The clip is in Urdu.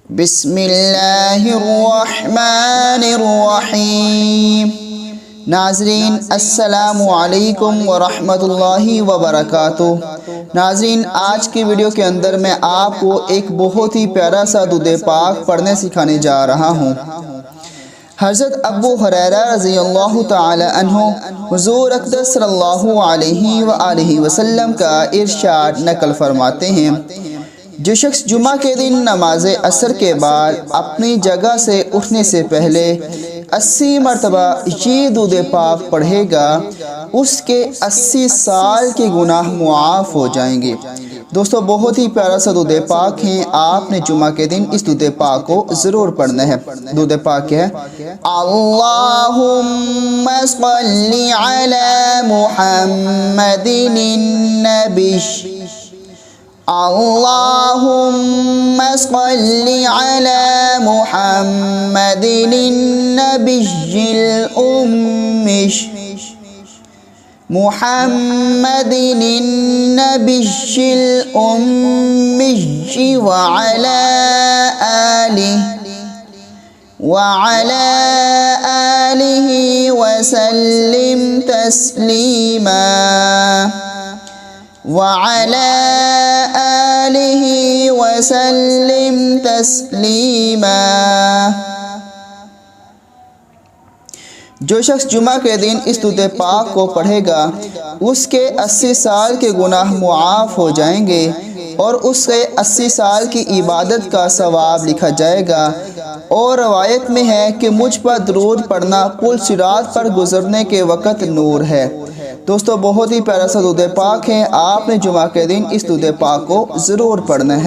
بسم اللہ الرحمن الرحیم۔ ناظرین السلام علیکم ورحمۃ اللہ وبرکاتہ۔ ناظرین آج کی ویڈیو کے اندر میں آپ کو ایک بہت ہی پیارا سا درود پاک پڑھنے سکھانے جا رہا ہوں۔ حضرت ابو ہریرہ رضی اللہ تعالی عنہ حضور اقدس صلی اللہ علیہ وآلہ وسلم کا ارشاد نقل فرماتے ہیں، جو شخص جمعہ کے دن نماز عصر کے بعد اپنی جگہ سے اٹھنے سے پہلے 80 مرتبہ یہ درود پاک پڑھے گا، اس کے 80 سال کے گناہ معاف ہو جائیں گے۔ دوستو بہت ہی پیارا سا درود پاک ہے، آپ نے جمعہ کے دن اس درود پاک کو ضرور پڑھنا ہے۔ درود پاک ہے، اللہم صلی علی محمد النبی، اللہم صلی علی محمد النبی الأمی، محمد النبی الأمی وعلى آلہ وسلم تسلیما، وعلى آلہ وسلم تسلیما۔ جو شخص جمعہ کے دن اس درود پاک کو پڑھے گا، اس کے 80 سال کے گناہ معاف ہو جائیں گے اور اس کے 80 سال کی عبادت کا ثواب لکھا جائے گا۔ اور روایت میں ہے کہ مجھ پر درود پڑھنا پل صراط پر گزرنے کے وقت نور ہے۔ دوستو بہت ہی پیارا سا درود پاک ہے، آپ نے جمعہ کے دن اس درود پاک کو ضرور پڑھنا ہے۔